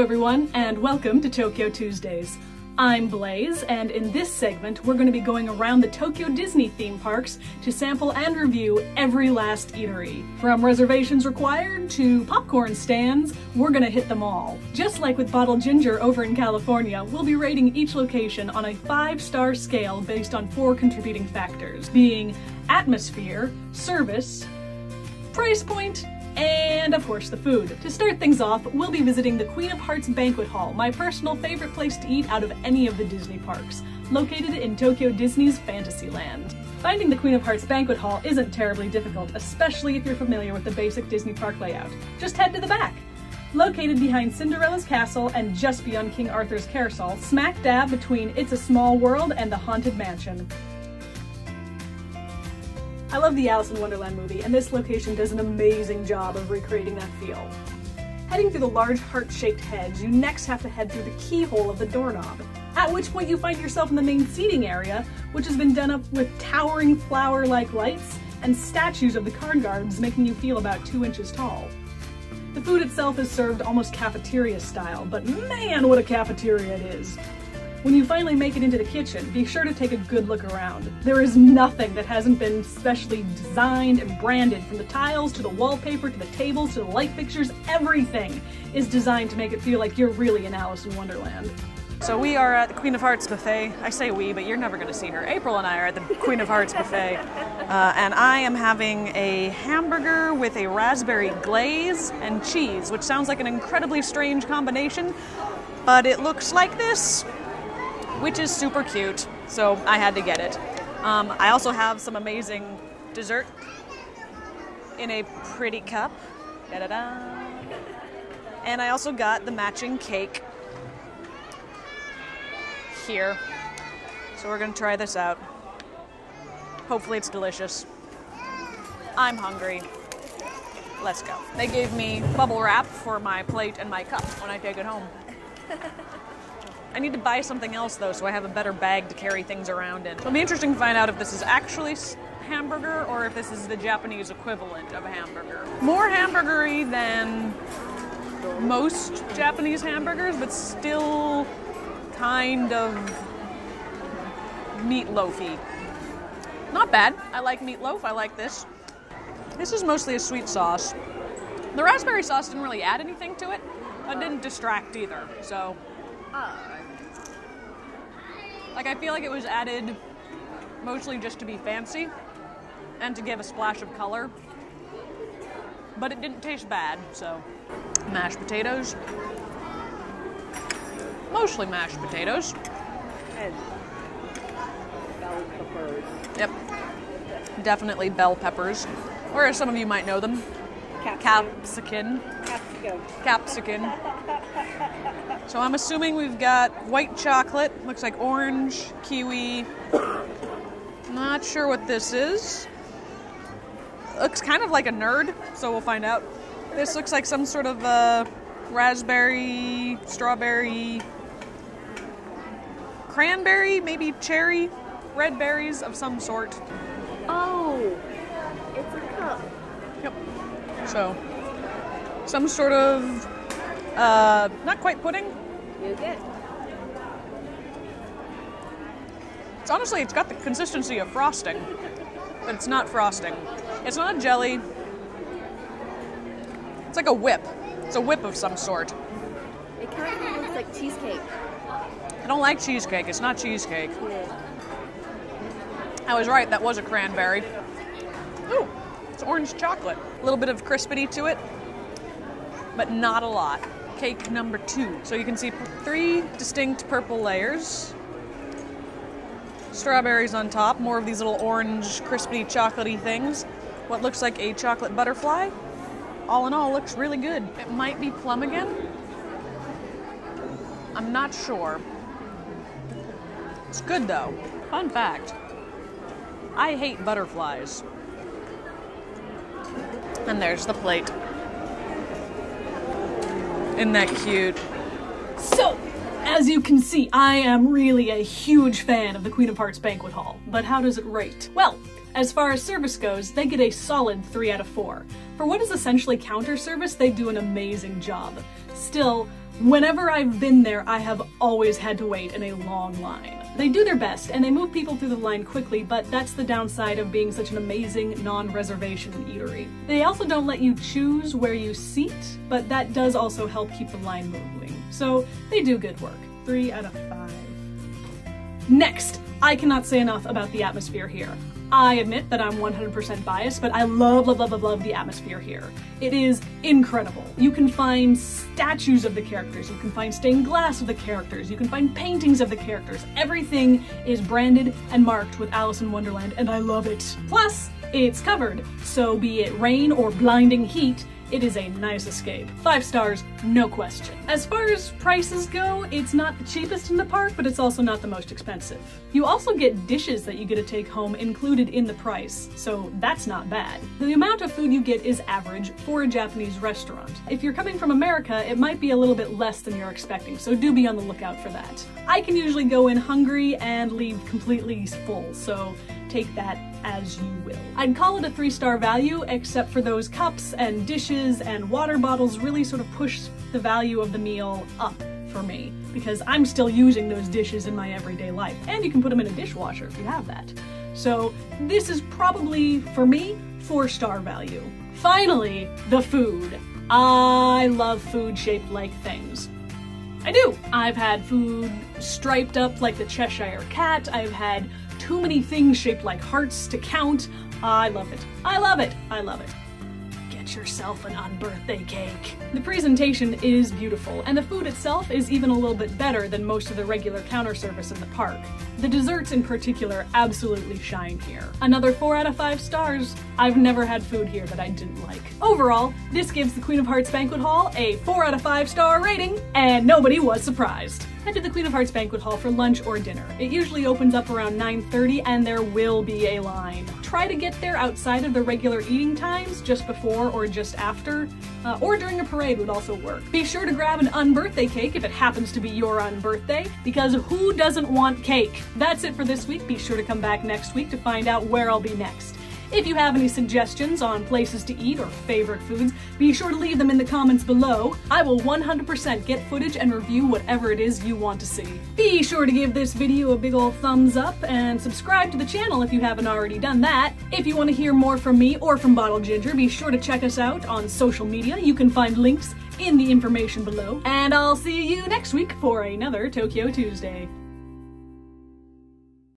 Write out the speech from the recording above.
Hello everyone, and welcome to Tokyo Tuesdays. I'm Blaze, and in this segment we're going to be going around the Tokyo Disney theme parks to sample and review every last eatery. From reservations required to popcorn stands, we're going to hit them all. Just like with Bottled Ginger over in California, we'll be rating each location on a 5-star scale based on 4 contributing factors, being atmosphere, service, price point, and of course the food. To start things off, we'll be visiting the Queen of Hearts Banquet Hall, my personal favorite place to eat out of any of the Disney parks, located in Tokyo Disney's Fantasyland. Finding the Queen of Hearts Banquet Hall isn't terribly difficult, especially if you're familiar with the basic Disney park layout. Just head to the back. Located behind Cinderella's castle and just beyond King Arthur's carousel, smack dab between It's a Small World and the Haunted Mansion. I love the Alice in Wonderland movie, and this location does an amazing job of recreating that feel. Heading through the large heart-shaped hedge, you next have to head through the keyhole of the doorknob, at which point you find yourself in the main seating area, which has been done up with towering flower-like lights and statues of the card guards making you feel about 2 inches tall. The food itself is served almost cafeteria style, but man, what a cafeteria it is! When you finally make it into the kitchen, be sure to take a good look around. There is nothing that hasn't been specially designed and branded, from the tiles to the wallpaper to the tables to the light fixtures. Everything is designed to make it feel like you're really in Alice in Wonderland. So we are at the Queen of Hearts buffet. I say we, but you're never going to see her. April and I are at the Queen of Hearts buffet, and I am having a hamburger with a raspberry glaze and cheese, which sounds like an incredibly strange combination, but it looks like this, which is super cute, so I had to get it. I also have some amazing dessert in a pretty cup. Da-da-da. And I also got the matching cake here. So we're gonna try this out. Hopefully it's delicious. I'm hungry. Let's go. They gave me bubble wrap for my plate and my cup when I take it home. I need to buy something else though, so I have a better bag to carry things around in. It'll be interesting to find out if this is actually hamburger or if this is the Japanese equivalent of a hamburger. More hamburgery than most Japanese hamburgers, but still kind of meatloafy. Not bad. I like meatloaf. I like this. This is mostly a sweet sauce. The raspberry sauce didn't really add anything to it, but it didn't distract either, so. Like, I feel like it was added mostly just to be fancy and to give a splash of color, but it didn't taste bad, so. Mashed potatoes. Mostly mashed potatoes. And bell peppers. Yep. Definitely bell peppers. Or as some of you might know them, capsicum. Capsicum. So I'm assuming we've got white chocolate, looks like orange, kiwi. Not sure what this is. Looks kind of like a nerd, so we'll find out. This looks like some sort of raspberry, strawberry, cranberry, maybe cherry, red berries of some sort. Oh, it's a cup. Yep. So, some sort of, not quite pudding. You get. It's honestly, it's got the consistency of frosting, but it's not frosting. It's not a jelly. It's like a whip. It's a whip of some sort. It kind of looks like cheesecake. I don't like cheesecake. It's not cheesecake. Yeah. I was right. That was a cranberry. Ooh, it's orange chocolate. A little bit of crispity to it, but not a lot. Cake number 2. So you can see 3 distinct purple layers. Strawberries on top. More of these little orange, crispy, chocolatey things. What looks like a chocolate butterfly. All in all, looks really good. It might be plum again. I'm not sure. It's good though. Fun fact. I hate butterflies. And there's the plate. Isn't that cute? So, as you can see, I am really a huge fan of the Queen of Hearts Banquet Hall, but how does it rate? Well, as far as service goes, they get a solid 3 out of 4. For what is essentially counter service, they do an amazing job. Still, Whenever I've been there, I have always had to wait in a long line. They do their best, and they move people through the line quickly, but that's the downside of being such an amazing non-reservation eatery. They also don't let you choose where you seat, but that does also help keep the line moving. So they do good work. 3 out of 5. Next, I cannot say enough about the atmosphere here. I admit that I'm 100% biased, but I love the atmosphere here. It is incredible. You can find statues of the characters, you can find stained glass of the characters, you can find paintings of the characters. Everything is branded and marked with Alice in Wonderland, and I love it. Plus, it's covered, so be it rain or blinding heat, it is a nice escape. 5 stars, no question. As far as prices go, it's not the cheapest in the park, but it's also not the most expensive. You also get dishes that you get to take home included in the price, so that's not bad. The amount of food you get is average for a Japanese restaurant. If you're coming from America, it might be a little bit less than you're expecting, so do be on the lookout for that. I can usually go in hungry and leave completely full, so take that as you will. I'd call it a 3-star value, except for those cups and dishes and water bottles really sort of push the value of the meal up for me, because I'm still using those dishes in my everyday life. And you can put them in a dishwasher if you have that. So this is probably, for me, 4-star value. Finally, the food. I love food shaped like things. I do. I've had food striped up like the Cheshire Cat. I've had too many things shaped like hearts to count. I love it. I love it. I love it. Get yourself an unbirthday cake. The presentation is beautiful, and the food itself is even a little bit better than most of the regular counter service in the park. The desserts in particular absolutely shine here. Another 4 out of 5 stars. I've never had food here that I didn't like. Overall, this gives the Queen of Hearts Banquet Hall a 4 out of 5 star rating, and nobody was surprised. Head to the Queen of Hearts Banquet Hall for lunch or dinner. It usually opens up around 9:30 and there will be a line. Try to get there outside of the regular eating times, just before or just after, or during a parade would also work. Be sure to grab an unbirthday cake if it happens to be your unbirthday, because who doesn't want cake? That's it for this week. Be sure to come back next week to find out where I'll be next. If you have any suggestions on places to eat or favorite foods, be sure to leave them in the comments below. I will 100% get footage and review whatever it is you want to see. Be sure to give this video a big ol' thumbs up and subscribe to the channel if you haven't already done that. If you want to hear more from me or from Bottle Ginger, be sure to check us out on social media. You can find links in the information below. And I'll see you next week for another Tokyo Tuesday.